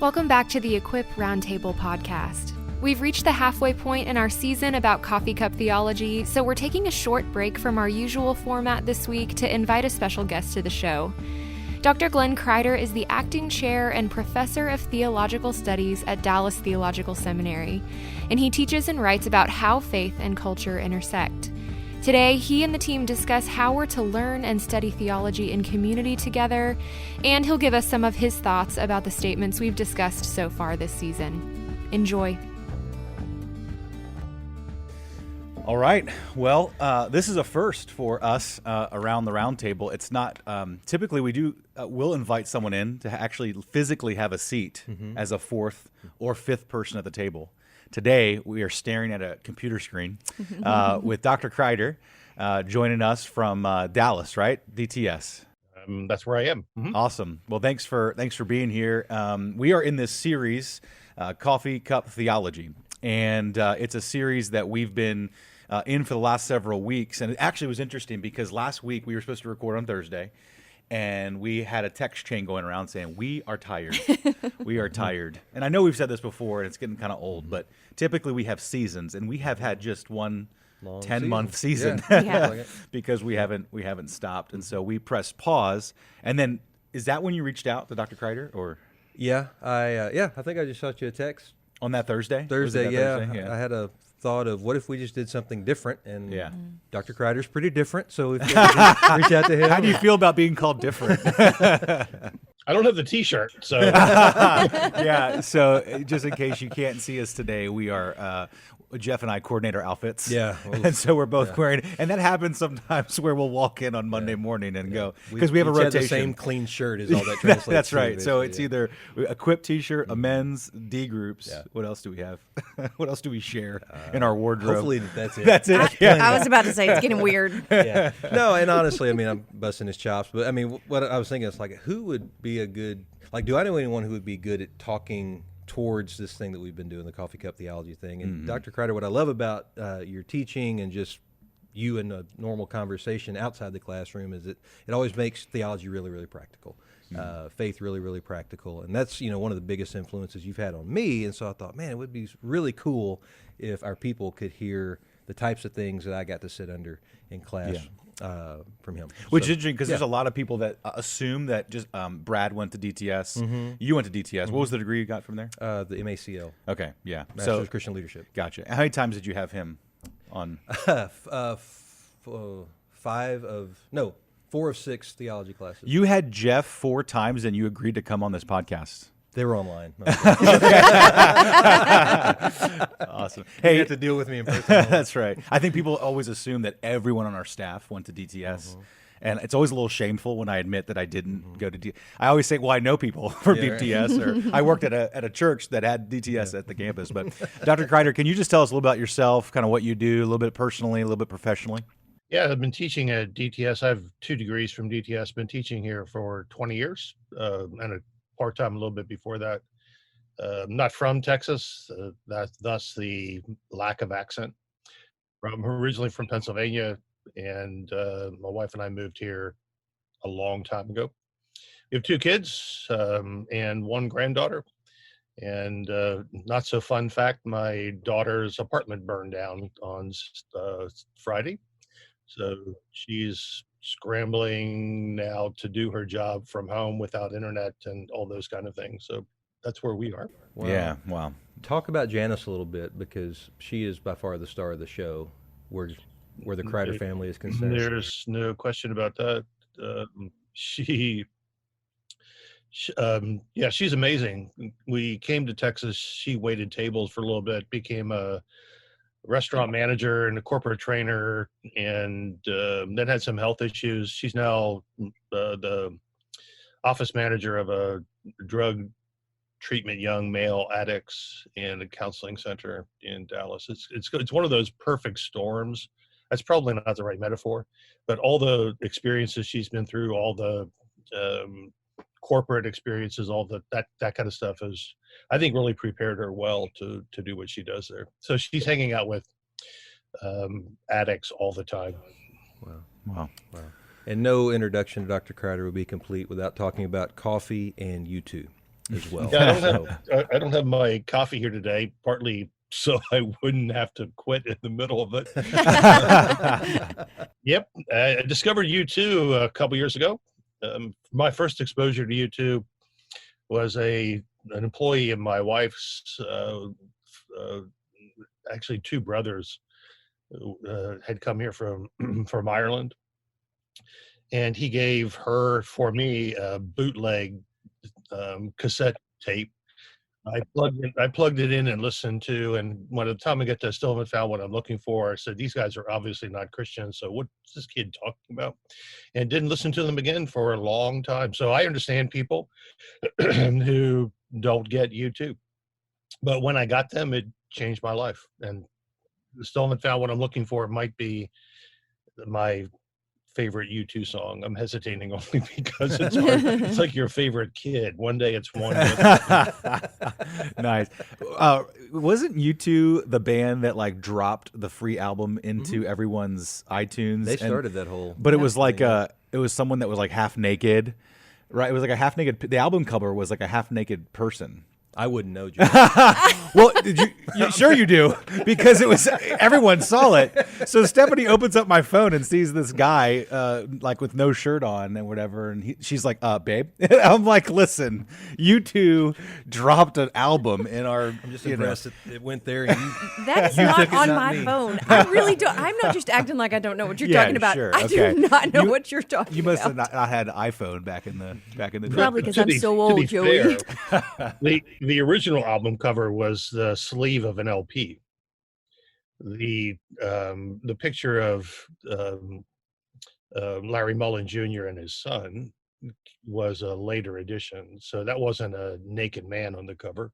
Welcome back to the Equip Roundtable podcast. We've reached the halfway point in our season about Coffee Cup Theology, so we're taking a short break from our usual format this week to invite a special guest to the show. Dr. Glenn Kreider is the acting chair and professor of theological studies at Dallas Theological Seminary, and he teaches and writes about how faith and culture intersect. Today, he and the team discuss how we're to learn and study theology in community together, and he'll give us some of his thoughts about the statements we've discussed so far this season. Enjoy. All right. Well, this is a first for us around the round table. It's not typically we'll invite someone in to actually physically have a seat as a fourth or fifth person at the table. Today, we are staring at a computer screen with Dr. Kreider joining us from Dallas, right? DTS. That's where I am. Awesome. Well, thanks for being here. We are in this series, Coffee Cup Theology, and it's a series that we've been in for the last several weeks. And it actually was interesting because last week we were supposed to record on Thursday, and we had a text chain going around saying, we are tired. We are tired. And I know we've said this before, and it's getting kind of old, but typically we have seasons, and we have had just one 10-month season because we haven't stopped. And so we pressed pause. And then, is that when you reached out to Dr. Kreider? Or I think I just shot you a text. On that Thursday? Thursday. I had a thought of what if we just did something different, and Dr. Kreider's pretty different, so if you reach out to him. How do you feel about being called different? I don't have the T-shirt, so yeah. So just in case you can't see us today, we are Jeff and I coordinate our outfits. Yeah, and so we're both wearing, and that happens sometimes where we'll walk in on Monday morning and go because we have a rotation. The same clean shirt is all that translates. That's right. So it's either a Quip T-shirt, a men's D groups. Yeah. What else do we have? What else do we share in our wardrobe? Hopefully that's it. That's it. I was about to say it's getting weird. No, and honestly, I mean, I'm busting his chops, but I mean, what I was thinking is like, who would be a good, like, do I know anyone who would be good at talking towards this thing that we've been doing, the Coffee Cup Theology thing? And Dr. Kreider, what I love about your teaching and just you in a normal conversation outside the classroom is that it always makes theology really, really practical, faith really, really practical. And that's, one of the biggest influences you've had on me. And so I thought, man, it would be really cool if our people could hear the types of things that I got to sit under in class from him. Which is interesting because there's a lot of people that assume that just Brad went to DTS. You went to DTS. What was the degree you got from there? The MACL. Okay, yeah. Master's of Christian Leadership. Gotcha. How many times did you have him on? 4 of 6 theology classes. You had Jeff 4 times and you agreed to come on this podcast. They were online. Awesome. Hey, you have to deal with me in person. That's right. I think people always assume that everyone on our staff went to DTS. And it's always a little shameful when I admit that I didn't go to DTS. I always say, well, I know people from DTS, or I worked at a church that had DTS at the campus. But Dr. Kreider, can you just tell us a little about yourself, kind of what you do, a little bit personally, a little bit professionally? Yeah, I've been teaching at DTS. I have 2 degrees from DTS. Been teaching here for 20 years, and a part-time a little bit before that. Not from Texas, thus the lack of accent. I'm originally from Pennsylvania, and my wife and I moved here a long time ago. We have 2 kids and 1 granddaughter. And not so fun fact, my daughter's apartment burned down on Friday. So she's scrambling now to do her job from home without internet and all those kind of things. So that's where we are. Wow. Yeah, wow. Talk about Janice a little bit, because she is by far the star of the show, where the Kreider family is concerned. There's no question about that. She's amazing. We came to Texas. She waited tables for a little bit, became a restaurant manager and a corporate trainer, and then had some health issues. She's now the office manager of a drug treatment young male addicts and a counseling center in Dallas. It's one of those perfect storms. That's probably not the right metaphor, but all the experiences she's been through, all the corporate experiences, all that kind of stuff is, I think, really prepared her well to do what she does there. So she's hanging out with addicts all the time. Wow. And no introduction to Dr. Kreider would be complete without talking about coffee and you two. as well. Yeah, I don't have my coffee here today, partly so I wouldn't have to quit in the middle of it. Yep, I discovered U2 a couple years ago. My first exposure to U2 was an employee of my wife's, actually two brothers had come here from from Ireland, and he gave her for me a bootleg cassette tape. I plugged it in and listened to, and by the time I get to still haven't found what I'm looking for, I said, these guys are obviously not Christians, so what's this kid talking about? And didn't listen to them again for a long time. So I understand people who don't get U2. But when I got them, it changed my life. And still haven't found what I'm looking for. It might be my favorite U2 song. I'm hesitating only because it's hard. It's like your favorite kid. One day it's one. Nice. Wasn't U2 the band that like dropped the free album into everyone's iTunes? They started that whole. But it was like it was someone that was like half naked, right? It was like a half naked. The album cover was like a half naked person. I wouldn't know, Joe. Well, sure you do, because it was everyone saw it. So Stephanie opens up my phone and sees this guy like with no shirt on and whatever, and she's like, "Babe," I'm like, "Listen, U2 dropped an album in our." I'm just impressed it went there. And That is not on my phone. I really don't. I'm not just acting like I don't know what you're talking about. Sure. I Okay. do not know what you're talking about. You must have not had an iPhone back in the day. Probably because I'm so To old, be Joey. fair, the original album cover was the sleeve of an LP. The picture of Larry Mullen Jr. and his son was a later edition, so that wasn't a naked man on the cover.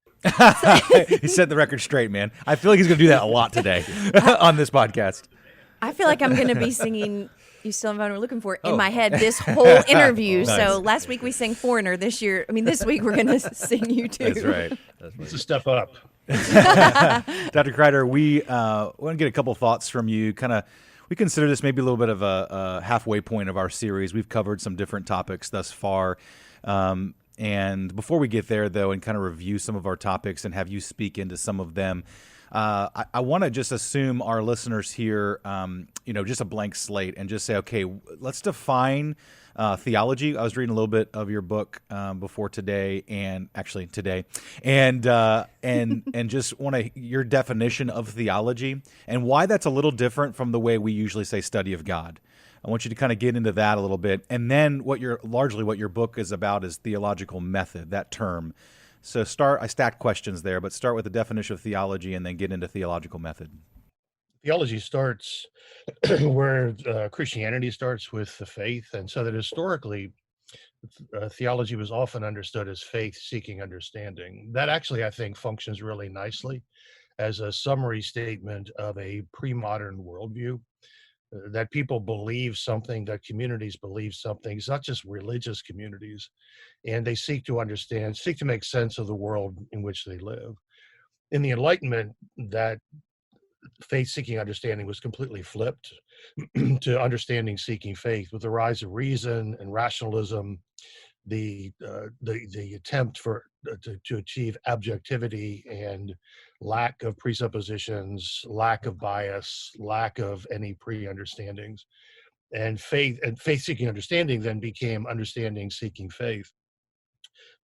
He set the record straight, man. I feel like he's going to do that a lot today on this podcast. I feel like I'm going to be singing "You Still Haven't Found What We're Looking For" in my head this whole interview. Nice. So last week we sang "Foreigner." This week we're going to sing "You Too." That's right. It's a step up. Dr. Kreider, we want to get a couple thoughts from you. We consider this maybe a little bit of a halfway point of our series. We've covered some different topics thus far. And before we get there, though, and kind of review some of our topics and have you speak into some of them, I want to just assume our listeners here, just a blank slate and just say, okay, let's define theology. I was reading a little bit of your book before today, and just want your definition of theology and why that's a little different from the way we usually say study of God. I want you to kind of get into that a little bit, and then what your book is about is theological method, that term. So I stacked questions there, but start with the definition of theology and then get into theological method. Theology starts where Christianity starts, with the faith, and so that historically theology was often understood as faith-seeking understanding. That actually, I think, functions really nicely as a summary statement of a pre-modern worldview, that people believe something, that communities believe something. It's not just religious communities, and they seek to make sense of the world in which they live. In the Enlightenment, that faith-seeking understanding was completely flipped to understanding seeking faith. With the rise of reason and rationalism, the attempt to achieve objectivity and lack of presuppositions, lack of bias, lack of any pre-understandings, and faith-seeking understanding then became understanding seeking faith,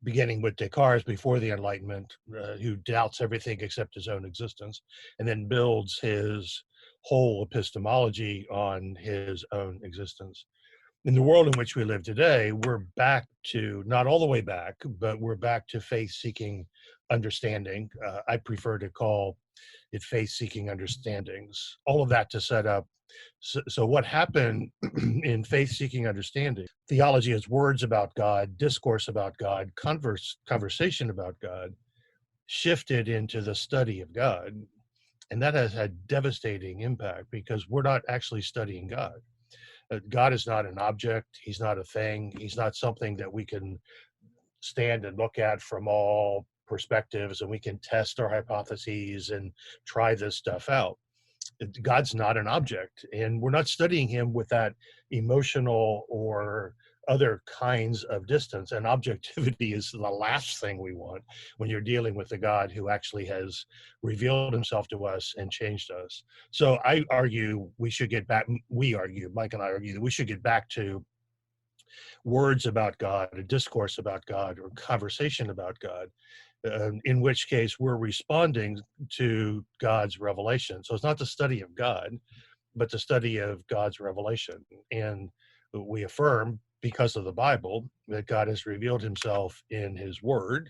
beginning with Descartes before the Enlightenment, who doubts everything except his own existence, and then builds his whole epistemology on his own existence. In the world in which we live today, we're back to, not all the way back, but we're back to faith-seeking understanding. I prefer to call it faith-seeking understandings. All of that to set up. So what happened in faith-seeking understanding? Theology is words about God, discourse about God, conversation about God, shifted into the study of God. And that has had devastating impact because we're not actually studying God. God is not an object. He's not a thing. He's not something that we can stand and look at from all perspectives and we can test our hypotheses and try this stuff out. God's not an object, and we're not studying him with that emotional or other kinds of distance, and objectivity is the last thing we want when you're dealing with a God who actually has revealed himself to us and changed us. So I argue Mike and I argue that we should get back to words about God, a discourse about God, or conversation about God, in which case we're responding to God's revelation. So it's not the study of God, but the study of God's revelation. And we affirm, because of the Bible, that God has revealed himself in his word,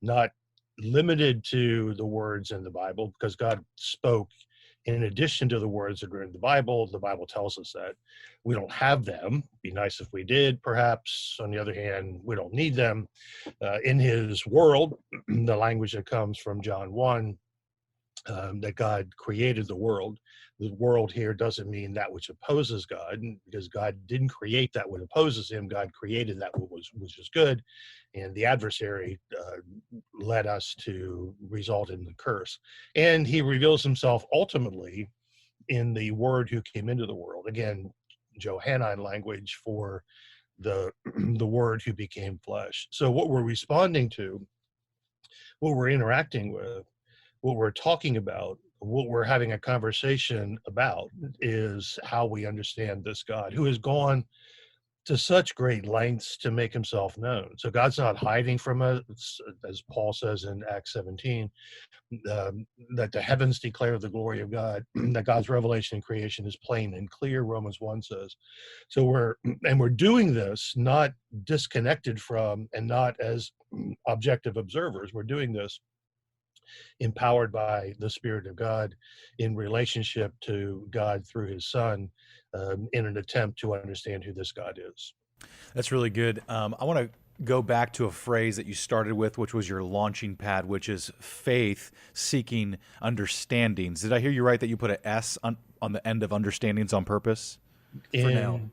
not limited to the words in the Bible, because God spoke in addition to the words that are in the Bible. The Bible tells us that. We don't have them. Be nice if we did, perhaps. On the other hand, we don't need them. In his world, the language that comes from John 1, that God created the world. The world here doesn't mean that which opposes God, because God didn't create that which opposes him. God created that which is good, and the adversary led us to result in the curse. And he reveals himself ultimately in the Word who came into the world. Again, Johannine language for the Word who became flesh. So what we're responding to, what we're interacting with, what we're talking about, what we're having a conversation about, is how we understand this God who has gone to such great lengths to make himself known. So God's not hiding from us, as Paul says in Acts 17, that the heavens declare the glory of God, that God's revelation in creation is plain and clear, Romans 1 says. So we're doing this not disconnected from and not as objective observers. We're doing this empowered by the Spirit of God in relationship to God through his Son, in an attempt to understand who this God is. That's really good. I want to go back to a phrase that you started with, which was your launching pad, which is faith seeking understandings. Did I hear you right that you put an S on the end of understandings on purpose?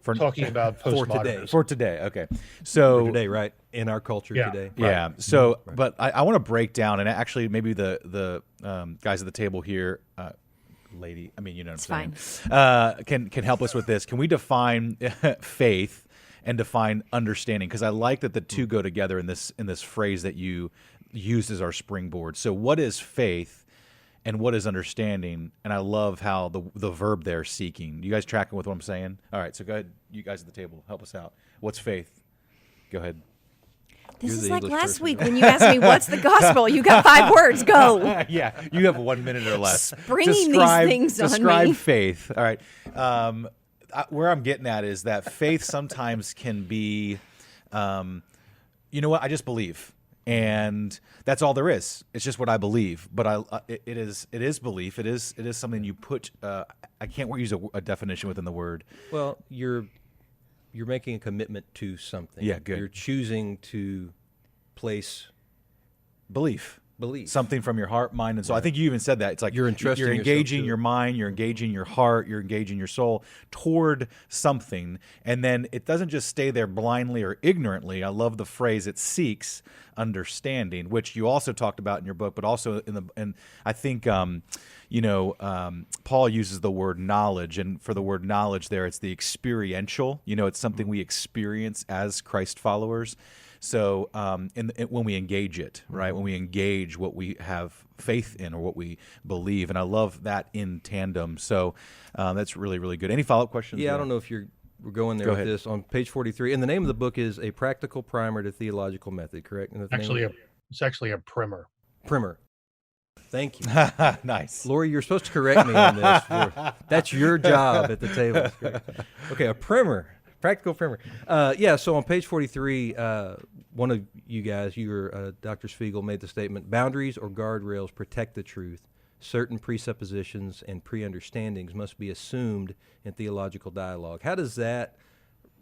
For talking about postmodernism. For today, okay. So for today, right? In our culture today. Yeah. Right. So, right. But I want to break down, and actually maybe the guys at the table here, lady, I mean, you know what I'm saying, can help us with this. Can we define faith and define understanding? Because I like that the two go together in this phrase that you used as our springboard. So what is faith? And what is understanding? And I love how the verb there, seeking. You guys tracking with what I'm saying? All right, so go ahead. You guys at the table, help us out. What's faith? Go ahead. This is like last week when you asked me, what's the gospel? You got 5 words, go. Yeah, you have 1 minute or less. Springing these things on me. Describe faith. All right. Where I'm getting at is that faith sometimes can be, you know what, I just believe. And that's all there is. It's just what I believe. But it is belief. It is something you put. I can't use a definition within the word. Well, you're making a commitment to something. Yeah, good. You're choosing to place belief. Something from your heart, mind, and soul. Right. I think you even said that. It's like you're engaging your mind, you're engaging your heart, you're engaging your soul toward something. And then it doesn't just stay there blindly or ignorantly. I love the phrase, it seeks understanding, which you also talked about in your book, but also and I think Paul uses the word knowledge, and for the word knowledge there, it's the experiential. It's something we experience as Christ followers. So when we engage it, right, when we engage what we have faith in or what we believe, and I love that in tandem. So that's really, really good. Any follow-up questions? Yeah, I don't know if we're going there with this. On page 43, and the name of the book is A Practical Primer to Theological Method, correct? It's actually a primer. Primer. Thank you. Nice. Lori, you're supposed to correct me on this. That's your job at the table. Okay, a primer. Practical primer. So on page 43, one of you guys, Dr. Spiegel, made the statement, boundaries or guardrails protect the truth. Certain presuppositions and pre-understandings must be assumed in theological dialogue. How does that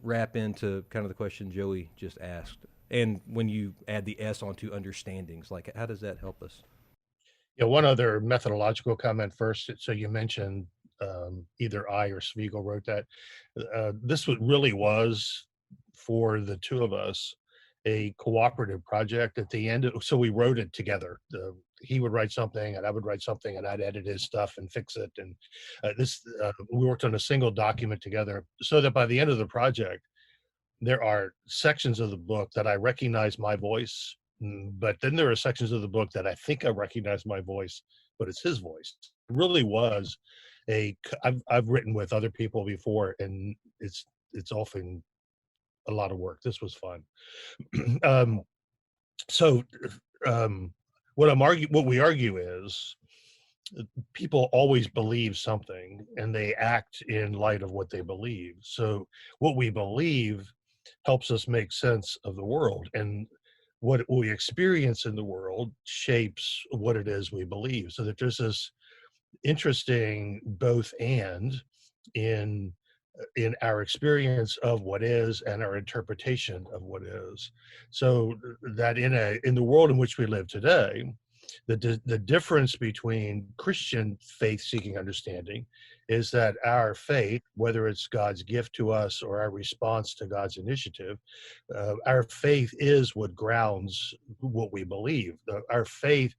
wrap into kind of the question Joey just asked? And when you add the S onto understandings, like how does that help us? Yeah, one other methodological comment first. So you mentioned either I or Spiegel wrote that. This really was, for the two of us, a cooperative project at the end. So we wrote it together. He would write something and I would write something and I'd edit his stuff and fix it. And we worked on a single document together, so that by the end of the project, there are sections of the book that I recognize my voice, but then there are sections of the book that I think I recognize my voice, but it's his voice. It really was I've written with other people before, and it's often a lot of work. This was fun. um, so what we argue is people always believe something and they act in light of what they believe. So what we believe helps us make sense of the world, and what we experience in the world shapes what it is we believe. So that there's this interesting both and in our experience of what is and our interpretation of what is. So that in the world in which we live today, the difference between Christian faith-seeking understanding is that our faith, whether it's God's gift to us or our response to God's initiative, our faith is what grounds what we believe. Our faith,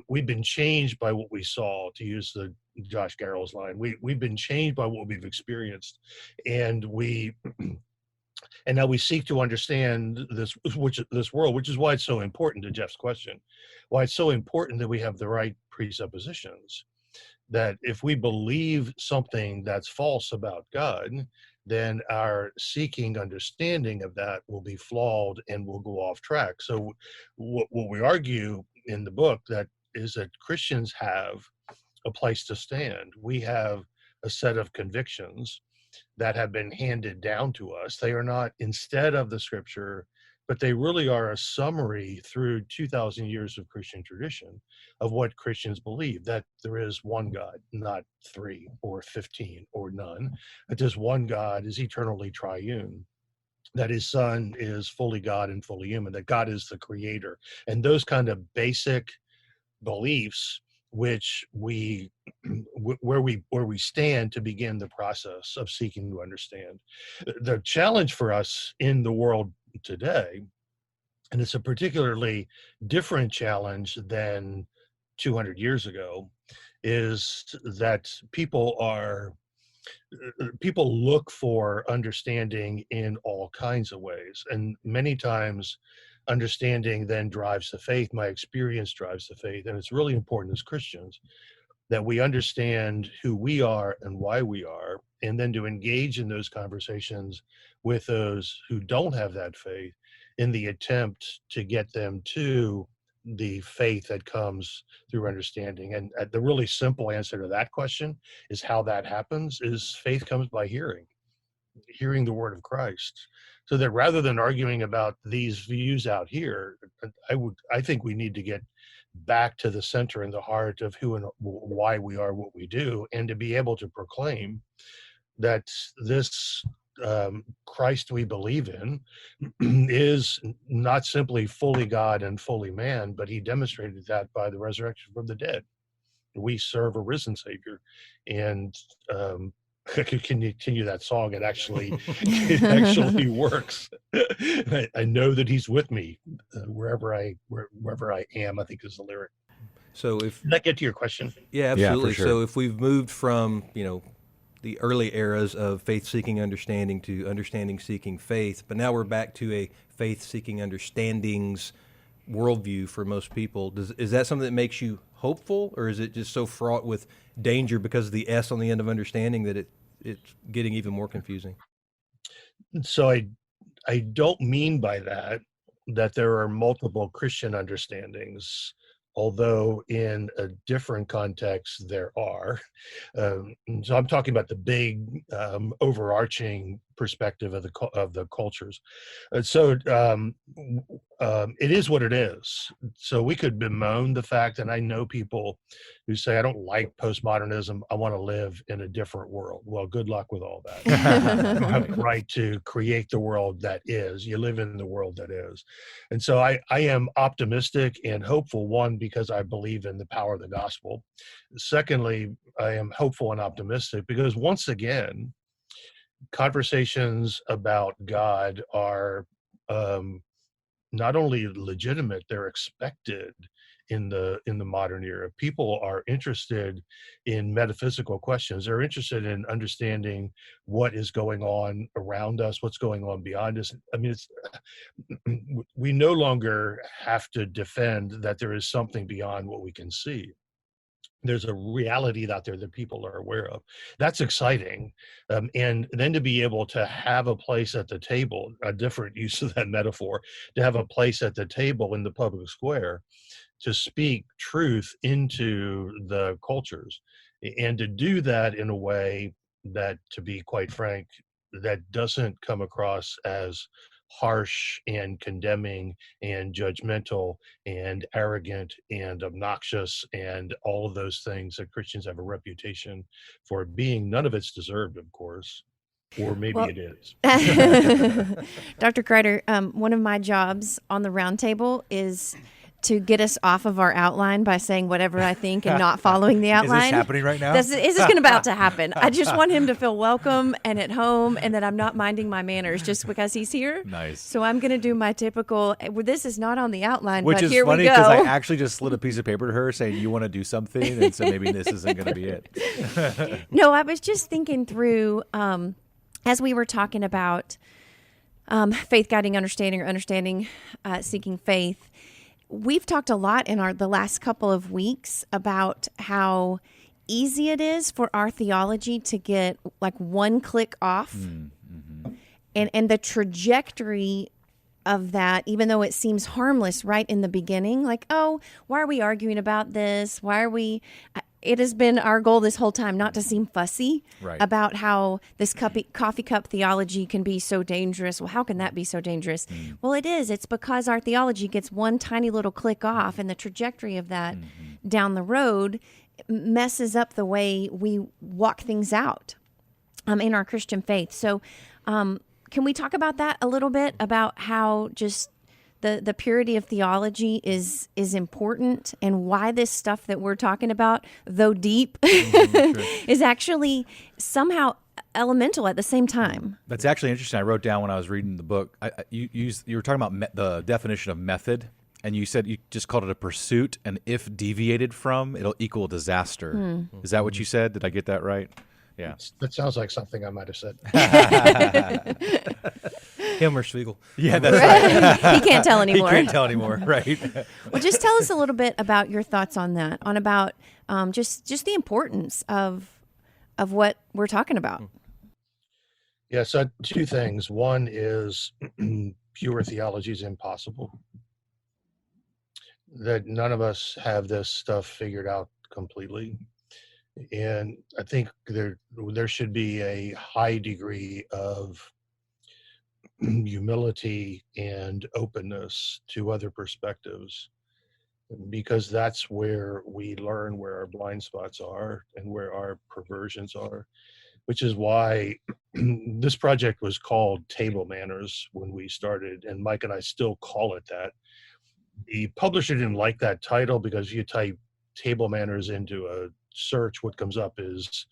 we've been changed by what we saw, to use the Josh Garrell's line. We've been changed by what we've experienced, and now we seek to understand this world, which is why it's so important, to Jeff's question, why it's so important that we have the right presuppositions. That if we believe something that's false about God, then our seeking understanding of that will be flawed and will go off track. So what we argue in the book that is that Christians have a place to stand. We have a set of convictions that have been handed down to us. They are not instead of the scripture, but they really are a summary through 2,000 years of Christian tradition of what Christians believe, that there is one God, not 3 or 15 or none, that this one God is eternally triune, that his son is fully God and fully human, that God is the creator. And those kind of basic beliefs which where we stand to begin the process of seeking to understand. The challenge for us in the world today, and it's a particularly different challenge than 200 years ago, is that people look for understanding in all kinds of ways, and many times understanding then drives the faith. My experience drives the faith, and it's really important as Christians that we understand who we are and why we are, and then to engage in those conversations with those who don't have that faith in the attempt to get them to the faith that comes through understanding. And the really simple answer to that question is how that happens is faith comes by hearing the word of Christ. So that rather than arguing about these views out here, I think we need to get back to the center and the heart of who and why we are what we do, and to be able to proclaim that this Christ we believe in is not simply fully God and fully man, but he demonstrated that by the resurrection from the dead. We serve a risen Savior, and I could continue that song. It actually works. I know that he's with me wherever I am, I think is the lyric. So Did that get to your question? Yeah, absolutely. Yeah, for sure. So if we've moved from, the early eras of faith-seeking understanding to understanding-seeking faith, but now we're back to a faith-seeking understandings worldview for most people. Is that something that makes you hopeful, or is it just so fraught with danger because of the S on the end of understanding that it's getting even more confusing? So I don't mean by that there are multiple Christian understandings, although in a different context there are. So I'm talking about the big overarching perspective of the cultures. So it is what it is. So we could bemoan the fact, and I know people who say, I don't like postmodernism, I want to live in a different world. Well, good luck with all that. You don't have the right to create the world that is. You live in the world that is. And so I am optimistic and hopeful, one, because I believe in the power of the gospel. Secondly, I am hopeful and optimistic because, once again, conversations about God are not only legitimate, they're expected in the modern era. People are interested in metaphysical questions. They're interested in understanding what is going on around us, what's going on beyond us. I mean, we no longer have to defend that there is something beyond what we can see. There's a reality out there that people are aware of. That's exciting. And then to be able to have a place at the table, a different use of that metaphor, to have a place at the table in the public square to speak truth into the cultures, and to do that in a way that, to be quite frank, that doesn't come across as harsh and condemning and judgmental and arrogant and obnoxious and all of those things that Christians have a reputation for being. None of it's deserved, of course, or maybe it is. Dr. Kreider, one of my jobs on the roundtable is to get us off of our outline by saying whatever I think and not following the outline. Is this happening right now? Is this about to happen? I just want him to feel welcome and at home, and that I'm not minding my manners just because he's here. Nice. So I'm going to do my typical, this is not on the outline, Which but is here funny we go. because I actually just slid a piece of paper to her saying, you want to do something? And so maybe this isn't going to be it. No, I was just thinking through, as we were talking about faith guiding understanding, or understanding seeking faith. We've talked a lot in the last couple of weeks about how easy it is for our theology to get like one click off, and the trajectory of that, even though it seems harmless right in the beginning, like, oh, why are we arguing about this? Why are we? It has been our goal this whole time not to seem fussy about how this coffee cup theology can be so dangerous. Well, how can that be so dangerous? Well, it is. It's because our theology gets one tiny little click off, and the trajectory of that down the road messes up the way we walk things out in our Christian faith. So can we talk about that a little bit, about how just the purity of theology is important, and why this stuff that we're talking about, though deep, is actually somehow elemental at the same time. That's actually interesting. I wrote down when I was reading the book, you were talking about the definition of method, and you said you just called it a pursuit, and if deviated from, it'll equal disaster. Is that what you said? Did I get that right? Yeah. That sounds like something I might have said. Him or Spiegel. Yeah, that's right. He can't tell anymore. He can't tell anymore, right? Well, just tell us a little bit about your thoughts on that, on about just the importance of what we're talking about. Yeah, so two things. One is pure theology is impossible. That none of us have this stuff figured out completely. And I think there should be a high degree of humility and openness to other perspectives, because that's where we learn where our blind spots are and where our perversions are, which is why this project was called Table Manners when we started, and Mike and I still call it that. The publisher didn't like that title because if you type Table Manners into a search, what comes up is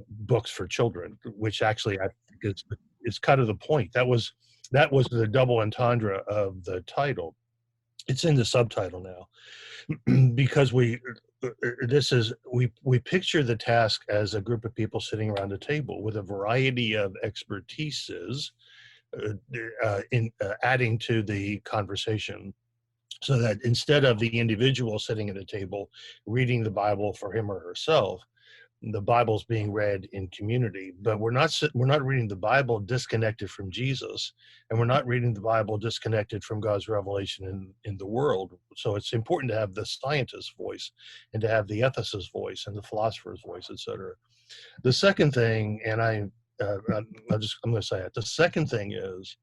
books for children, which actually I think is kind of the point. That was the double entendre of the title. It's in the subtitle now, because we picture the task as a group of people sitting around a table with a variety of expertises adding to the conversation. So that instead of the individual sitting at a table reading the Bible for him or herself, the Bible's being read in community. But we're not reading the Bible disconnected from Jesus, and we're not reading the Bible disconnected from God's revelation in the world. So it's important to have the scientist's voice, and to have the ethicist's voice, and the philosopher's voice, etc. The second thing, and I'm going to say it. The second thing is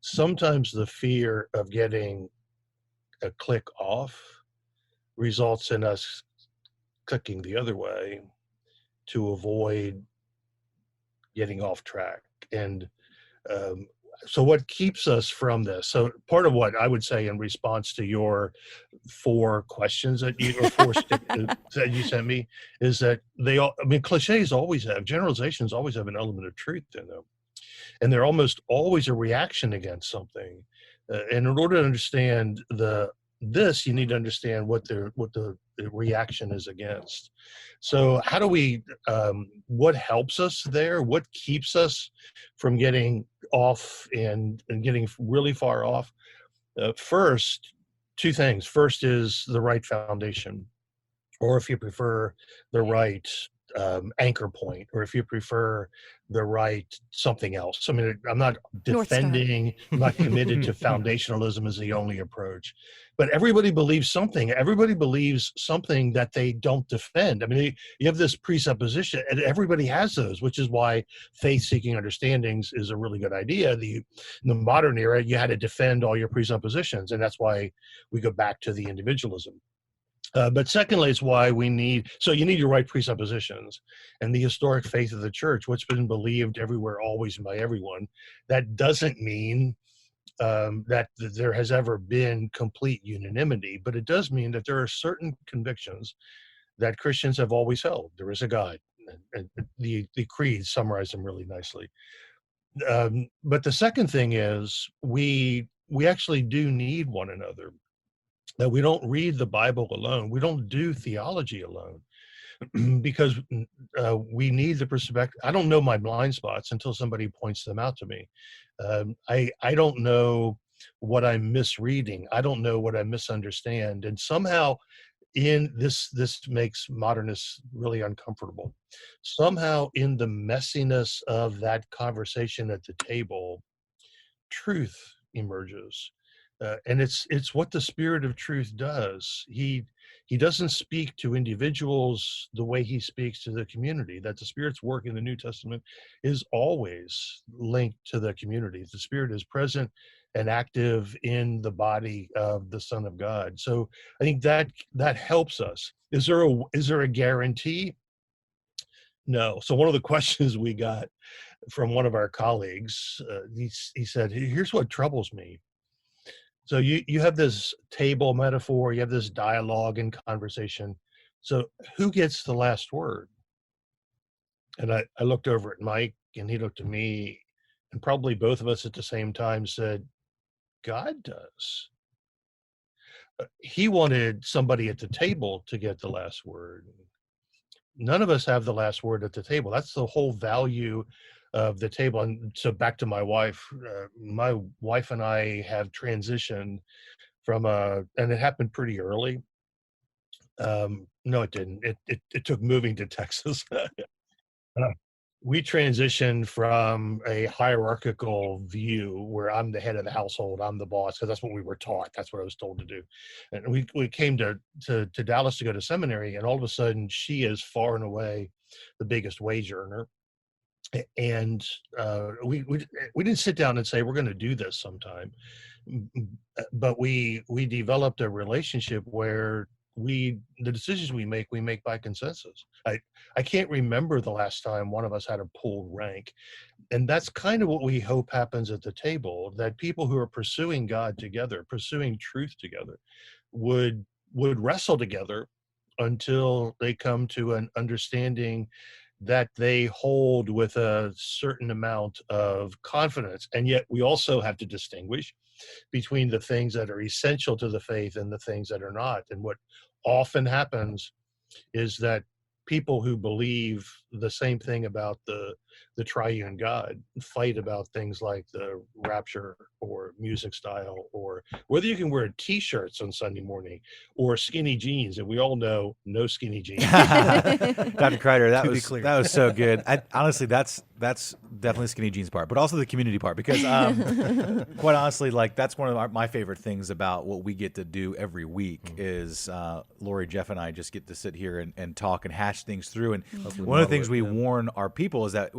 sometimes the fear of getting a click off results in us clicking the other way to avoid getting off track. And so what keeps us from this? So part of what I would say in response to your 4 questions that you sent me is that cliches always have, generalizations always have an element of truth in them. And they're almost always a reaction against something. And in order to understand the this, you need to understand what the reaction is against. So how do we, what helps us there? What keeps us from getting off and getting really far off? First, two things. First is the right foundation, or if you prefer, the right anchor point, or if you prefer the right something else. I mean, I'm not defending, I'm not committed to foundationalism as the only approach, but everybody believes something. Everybody believes something that they don't defend. I mean, you have this presupposition, and everybody has those, which is why faith-seeking understandings is a really good idea. In the modern era, you had to defend all your presuppositions, and that's why we go back to the individualism. But secondly, it's why you need your right presuppositions and the historic faith of the church, what's been believed everywhere, always, and by everyone. That doesn't mean that there has ever been complete unanimity, but it does mean that there are certain convictions that Christians have always held. There is a God, and the creeds summarize them really nicely. But the second thing is we actually do need one another. That we don't read the Bible alone. We don't do theology alone because we need the perspective. I don't know my blind spots until somebody points them out to me. I don't know what I'm misreading. I don't know what I misunderstand. And somehow in this makes modernists really uncomfortable. Somehow in the messiness of that conversation at the table, truth emerges. And it's what the Spirit of truth does. He doesn't speak to individuals the way he speaks to the community. That the Spirit's work in the New Testament is always linked to the community. The Spirit is present and active in the body of the Son of God. So I think that helps us. Is there a guarantee? No. So one of the questions we got from one of our colleagues, he said, "Here's what troubles me." So you have this table metaphor, you have this dialogue and conversation. So who gets the last word? And I looked over at Mike, and he looked at me, and probably both of us at the same time said, God does. He wanted somebody at the table to get the last word. None of us have the last word at the table. That's the whole value of the table. And so back to my wife and I have transitioned from and it happened pretty early. No, it didn't. It took moving to Texas. We transitioned from a hierarchical view where I'm the head of the household, I'm the boss, because that's what we were taught. That's what I was told to do. And we came to Dallas to go to seminary, and all of a sudden she is far and away the biggest wage earner. And we didn't sit down and say we're going to do this sometime, but we developed a relationship where the decisions we make by consensus. I can't remember the last time one of us had a pulled rank, and that's kind of what we hope happens at the table. That people who are pursuing God together, pursuing truth together, would wrestle together until they come to an understanding that they hold with a certain amount of confidence. And yet we also have to distinguish between the things that are essential to the faith and the things that are not. And what often happens is that people who believe the same thing about the triune God fight about things like the rapture or music style, or whether you can wear t-shirts on Sunday morning or skinny jeans. And we all know no skinny jeans. Dr. Kreider, that was so good. Honestly, that's definitely the skinny jeans part, but also the community part, because quite honestly, like that's one of my favorite things about what we get to do every week is Lori, Jeff, and I just get to sit here and talk and hash things through. And one of the things we warn our people is that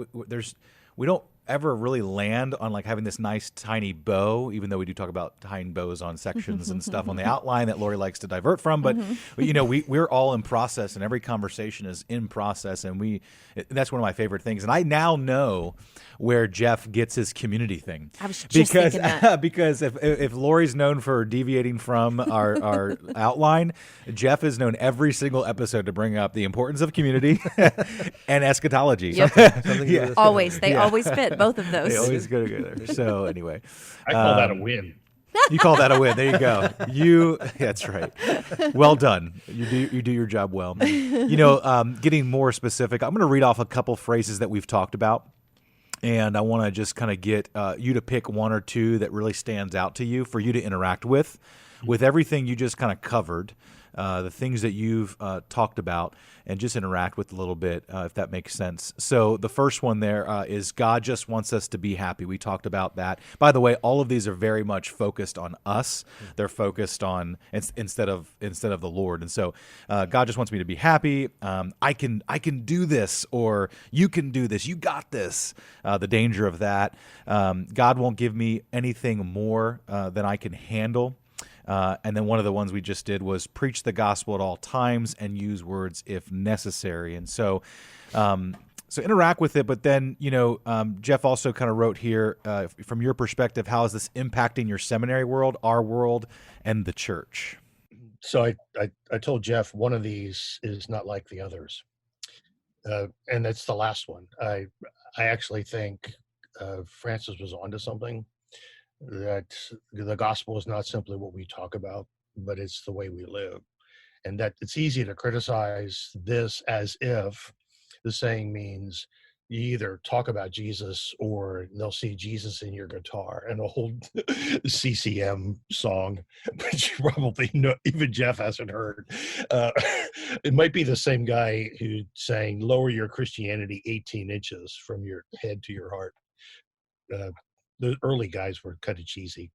we don't ever really land on like having this nice tiny bow, even though we do talk about tying bows on sections and stuff on the outline that Lori likes to divert from. But you know, we're all in process, and every conversation is in process, and that's one of my favorite things. And I now know where Jeff gets his community thing. I was just thinking that. Because if Lori's known for deviating from our outline, Jeff is known every single episode to bring up the importance of community and eschatology. Yep. Always. They always fit, both of those. They always go together. So anyway. I call that a win. You call that a win. There you go. That's right. Well done. You do your job well. Getting more specific, I'm going to read off a couple phrases that we've talked about. And I want to just kind of get you to pick one or two that really stands out to you for you to interact with everything you just kind of covered, the things that you've talked about, and just interact with a little bit, if that makes sense. So the first one there is God just wants us to be happy. We talked about that. By the way, all of these are very much focused on us. They're focused on instead of the Lord. And so God just wants me to be happy. I can do this, or you can do this. You got this. The danger of that. God won't give me anything more than I can handle. And then one of the ones we just did was preach the gospel at all times and use words if necessary. And so interact with it. But then, Jeff also kind of wrote here, from your perspective, how is this impacting your seminary world, our world, and the church? So I told Jeff one of these is not like the others. And that's the last one. I actually think Francis was onto something. That the gospel is not simply what we talk about, but it's the way we live. And that it's easy to criticize this as if the saying means you either talk about Jesus or they'll see Jesus in your guitar, an old CCM song, which you probably know, even Jeff hasn't heard. It might be the same guy who sang, lower your Christianity 18 inches from your head to your heart. The early guys were kind of cheesy.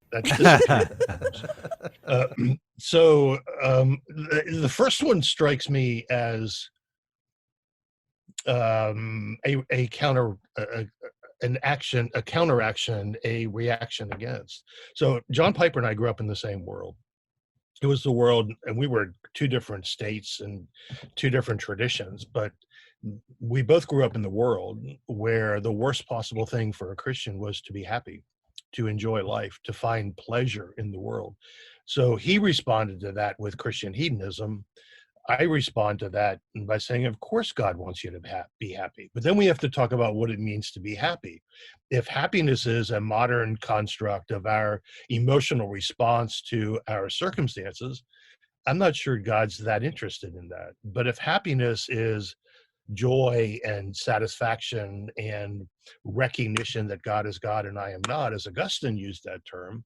So the first one strikes me as a counteraction, a reaction against. So John Piper and I grew up in the same world. It was the world, and we were two different states and two different traditions, but we both grew up in the world where the worst possible thing for a Christian was to be happy, to enjoy life, to find pleasure in the world. So he responded to that with Christian hedonism. I respond to that by saying, of course, God wants you to be happy. But then we have to talk about what it means to be happy. If happiness is a modern construct of our emotional response to our circumstances, I'm not sure God's that interested in that. But if happiness is joy and satisfaction and recognition that God is God and I am not, as Augustine used that term,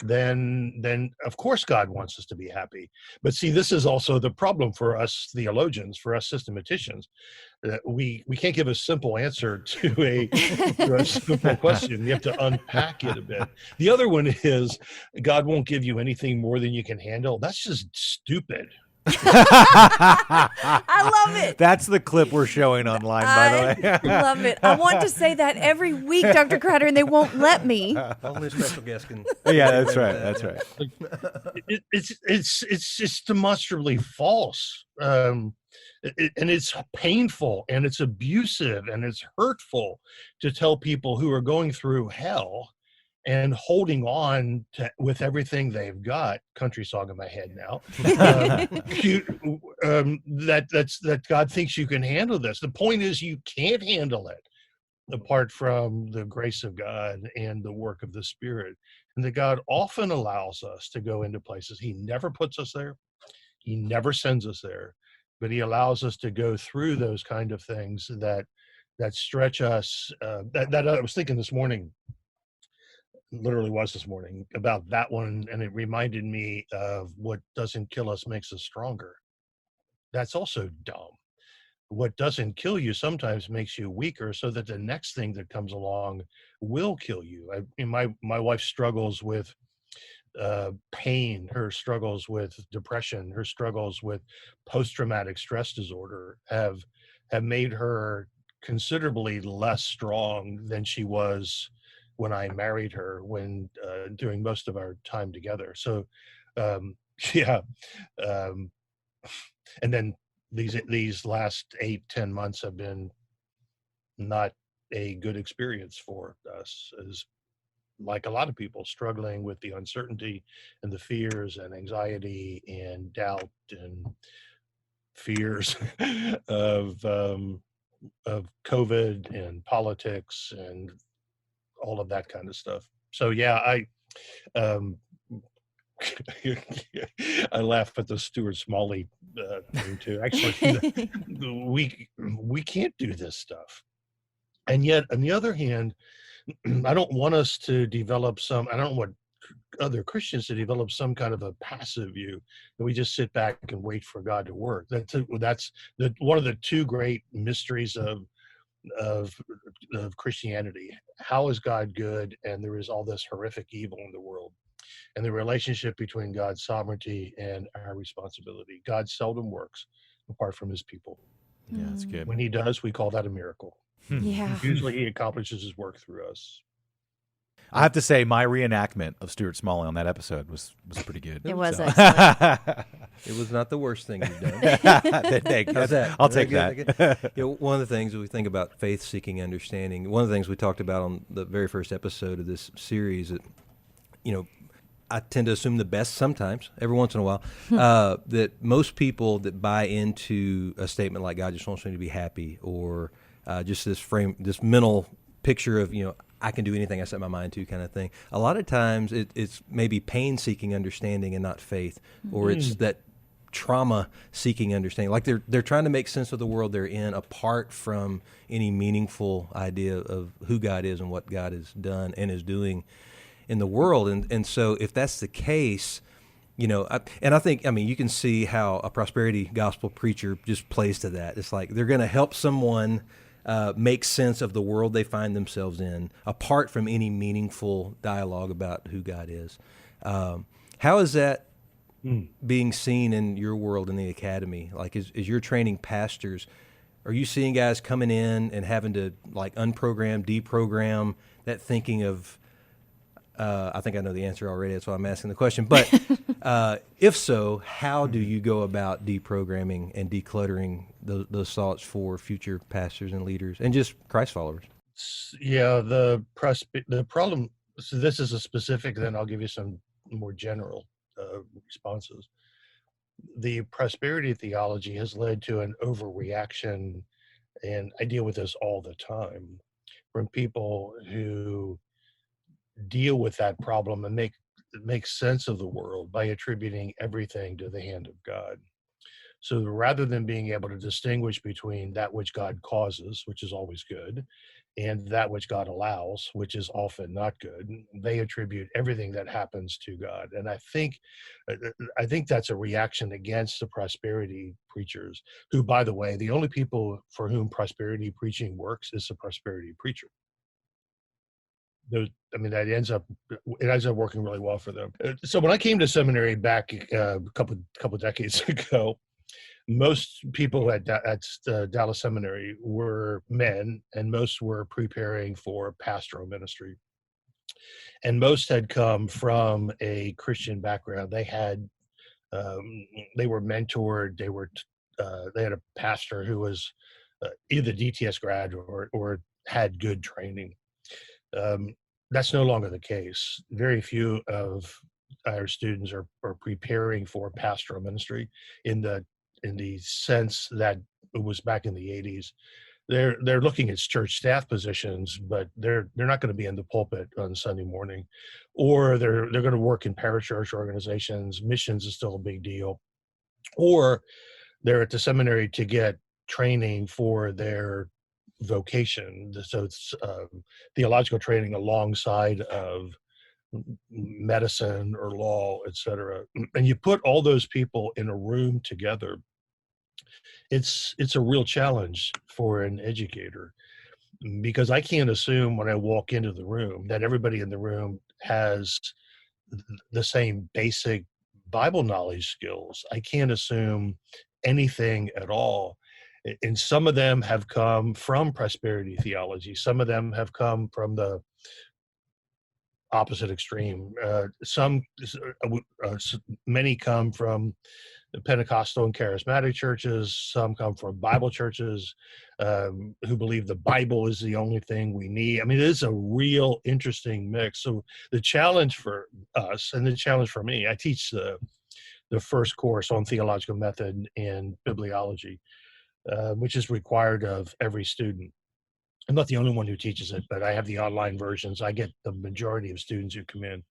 then of course God wants us to be happy. But see, this is also the problem for us theologians, for us systematicians. We can't give a simple answer to a simple question. You have to unpack it a bit. The other one is God won't give you anything more than you can handle. That's just stupid. I love it. That's the clip we're showing online, by the way. I love it. I want to say that every week, Dr. Kreider, and they won't let me. Only a special guest can. Yeah, that's right. That's right. It's just demonstrably false. And it's painful and it's abusive and it's hurtful to tell people who are going through hell and holding on to with everything they've got. Country song in my head now. That God thinks you can handle this. The point is you can't handle it apart from the grace of God and the work of the Spirit. And that God often allows us to go into places. He never puts us there. He never sends us there. But he allows us to go through those kind of things that stretch us. That I was thinking this morning, literally was this morning, about that one, and it reminded me of what doesn't kill us makes us stronger. That's also dumb. What doesn't kill you sometimes makes you weaker, so that the next thing that comes along will kill you. My wife struggles with pain, her struggles with depression, her struggles with post-traumatic stress disorder have made her considerably less strong than she was when I married her, when during most of our time together. So and then these last 8-10 months have been not a good experience for us, as like a lot of people struggling with the uncertainty and the fears and anxiety and doubt and fears of COVID and politics and all of that kind of stuff. So yeah, I laugh at the Stuart Smalley thing too. Actually, we can't do this stuff. And yet, on the other hand, I don't want us to develop I don't want other Christians to develop some kind of a passive view that we just sit back and wait for God to work. That's one of the two great mysteries of Christianity. How is God good, and there is all this horrific evil in the world? And the relationship between God's sovereignty and our responsibility. God seldom works apart from his people. Yeah, that's good. When he does, we call that a miracle. Yeah. Usually he accomplishes his work through us. I have to say, my reenactment of Stuart Smalley on that episode was pretty good. It was So. excellent. It was not the worst thing you've done. How's that? I'll take that. One of the things we think about faith-seeking understanding, one of the things we talked about on the very first episode of this series, that, I tend to assume the best sometimes, every once in a while, that most people that buy into a statement like God just wants me to be happy, or just this mental picture of, I can do anything I set my mind to kind of thing. A lot of times it's maybe pain-seeking understanding and not faith, or it's that trauma-seeking understanding. Like they're trying to make sense of the world they're in apart from any meaningful idea of who God is and what God has done and is doing in the world. And so if that's the case, I think, you can see how a prosperity gospel preacher just plays to that. It's like they're going to help someone make sense of the world they find themselves in, apart from any meaningful dialogue about who God is. How is that being seen in your world in the academy? Like, as you're training pastors, are you seeing guys coming in and having to unprogram, deprogram that thinking of, I think I know the answer already, that's why I'm asking the question, but if so, how do you go about deprogramming and decluttering those thoughts for future pastors and leaders and just Christ followers? Yeah, the problem, so this is a specific, then I'll give you some more general responses. The prosperity theology has led to an overreaction, and I deal with this all the time, from people who deal with that problem and make sense of the world by attributing everything to the hand of God. So rather than being able to distinguish between that which God causes, which is always good, and that which God allows, which is often not good, they attribute everything that happens to God. And I think that's a reaction against the prosperity preachers, who, by the way, the only people for whom prosperity preaching works is the prosperity preacher. That ends up working really well for them. So when I came to seminary back a couple decades ago, most people at Dallas Seminary were men, and most were preparing for pastoral ministry. And most had come from a Christian background. They were mentored. They had a pastor who was either DTS grad or had good training. That's no longer the case. Very few of our students are preparing for pastoral ministry in the sense that it was back in the 80s. They're looking at church staff positions, but they're not going to be in the pulpit on Sunday morning, or they're going to work in parachurch organizations. Missions is still a big deal, or they're at the seminary to get training for their vocation. So it's theological training alongside of medicine or law, etc. And you put all those people in a room together, it's a real challenge for an educator, because I can't assume when I walk into the room that everybody in the room has the same basic Bible knowledge skills. I can't assume anything at all. And some of them have come from prosperity theology. Some of them have come from the opposite extreme. Many come from the Pentecostal and charismatic churches. Some come from Bible churches who believe the Bible is the only thing we need. It is a real interesting mix. So the challenge for us, and the challenge for me, I teach the first course on theological method and bibliology, which is required of every student. I'm not the only one who teaches it, but I have the online versions. I get the majority of students who come in.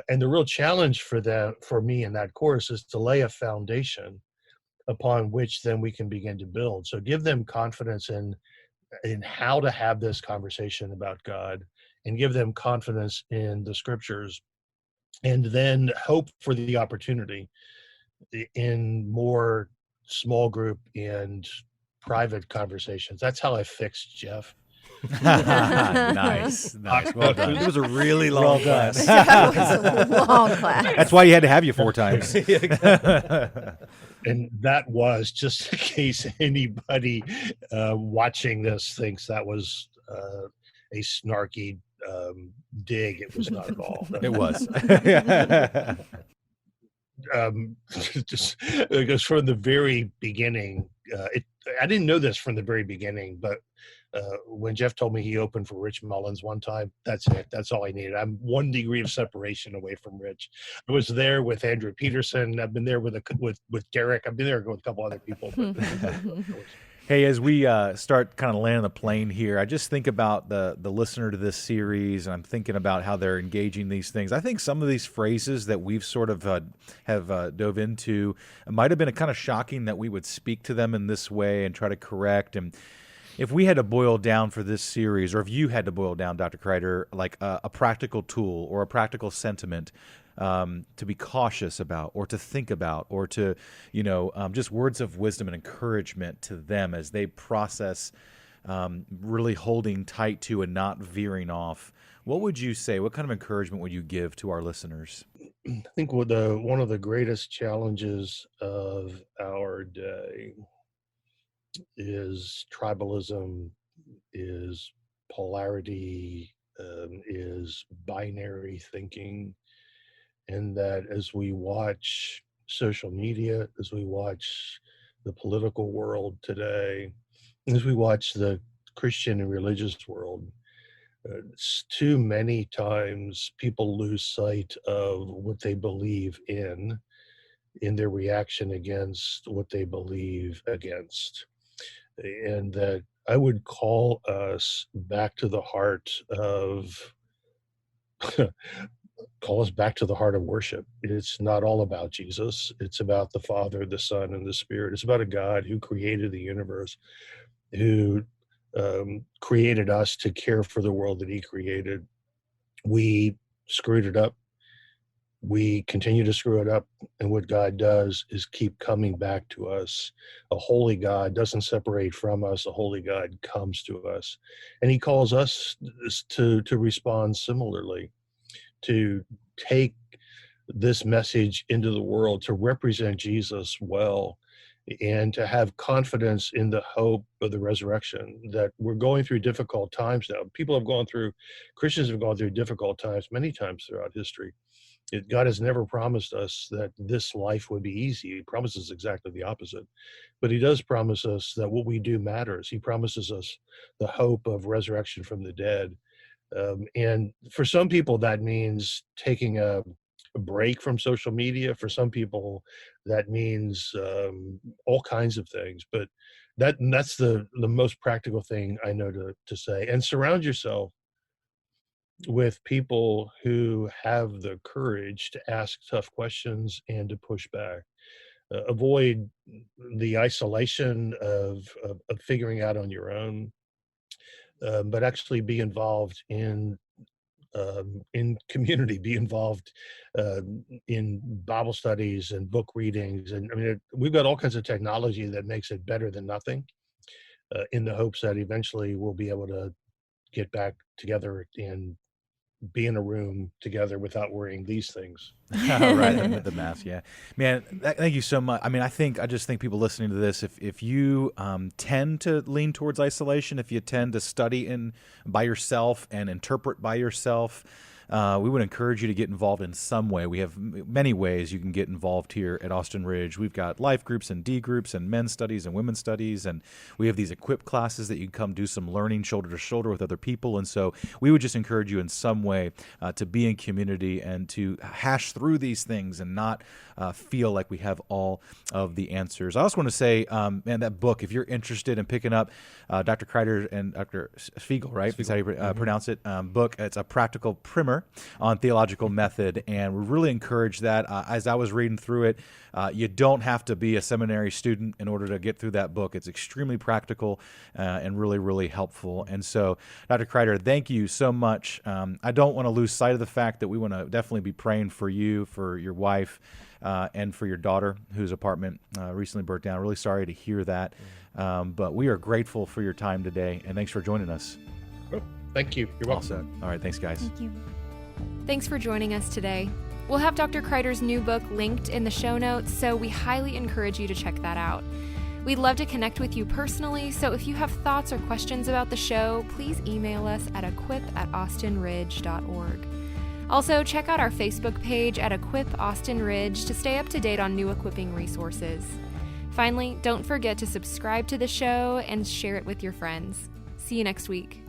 And the real challenge for me in that course is to lay a foundation upon which then we can begin to build. So give them confidence in how to have this conversation about God, and give them confidence in the scriptures, and then hope for the opportunity in more small group and private conversations. That's how I fixed Jeff. Nice. Well done. It was a really long class. That was a long class. That's why you had to have you 4 times. And that was, just in case anybody watching this thinks that was a snarky dig. It was not at all. It was. Just because from the very beginning, I didn't know this from the very beginning, but when Jeff told me he opened for Rich Mullins one time, that's it. That's all I needed. I'm 1 degree of separation away from Rich. I was there with Andrew Peterson. I've been there with Derek. I've been there with a couple other people. Hey, as we start kind of landing the plane here, I just think about the listener to this series, and I'm thinking about how they're engaging these things. I think some of these phrases that we've sort of have dove into might have been kind of shocking that we would speak to them in this way and try to correct. And if we had to boil down for this series, or if you had to boil down, Dr. Kreider, like a practical tool or a practical sentiment to be cautious about, or to think about, or to, just words of wisdom and encouragement to them as they process really holding tight to and not veering off, what would you say? What kind of encouragement would you give to our listeners? I think one of the greatest challenges of our day is tribalism, is polarity, is binary thinking. And that as we watch social media, as we watch the political world today, as we watch the Christian and religious world, too many times people lose sight of what they believe in their reaction against what they believe against. And that I would call us back to the heart of worship. It's not all about Jesus. It's about the Father, the Son, and the Spirit. It's about a God who created the universe, who created us to care for the world that he created. We screwed it up. We continue to screw it up. And what God does is keep coming back to us. A holy God doesn't separate from us. A holy God comes to us. And he calls us to respond similarly, to take this message into the world, to represent Jesus well, and to have confidence in the hope of the resurrection. That we're going through difficult times now. Christians have gone through difficult times many times throughout history. God has never promised us that this life would be easy. He promises exactly the opposite. But he does promise us that what we do matters. He promises us the hope of resurrection from the dead. And for some people, that means taking a break from social media. For some people, that means all kinds of things. But that's the most practical thing I know to say. And surround yourself with people who have the courage to ask tough questions and to push back. Avoid the isolation of figuring out on your own, but actually be involved in community, be involved in Bible studies and book readings. And I mean, we've got all kinds of technology that makes it better than nothing, in the hopes that eventually we'll be able to get back together and be in a room together without wearing these things. Right, the mask, yeah. Man, thank you so much. I mean, I just think people listening to this, if you tend to lean towards isolation, if you tend to study by yourself and interpret by yourself, we would encourage you to get involved in some way. We have many ways you can get involved here at Austin Ridge. We've got life groups and D groups and men's studies and women's studies, and we have these equip classes that you can come do some learning shoulder to shoulder with other people. And so we would just encourage you in some way to be in community and to hash through these things and not feel like we have all of the answers. I also want to say, man, that book, if you're interested in picking up Dr. Kreider and Dr. Spiegel, right? That's how you pronounce it. Book. It's a practical primer primer on theological method, and we really encourage that. As I was reading through it, you don't have to be a seminary student in order to get through that book. It's extremely practical and really, really helpful. And so, Dr. Kreider, thank you so much. I don't want to lose sight of the fact that we want to definitely be praying for you, for your wife, and for your daughter, whose apartment recently burnt down. Really sorry to hear that. But we are grateful for your time today, and thanks for joining us. Oh, thank you. You're welcome. All right, thanks, guys. Thank you. Thanks for joining us today. We'll have Dr. Kreider's new book linked in the show notes, so we highly encourage you to check that out. We'd love to connect with you personally, so if you have thoughts or questions about the show, please email us at equip@austinridge.org. Also, check out our Facebook page at Equip Austin Ridge to stay up to date on new equipping resources. Finally, don't forget to subscribe to the show and share it with your friends. See you next week.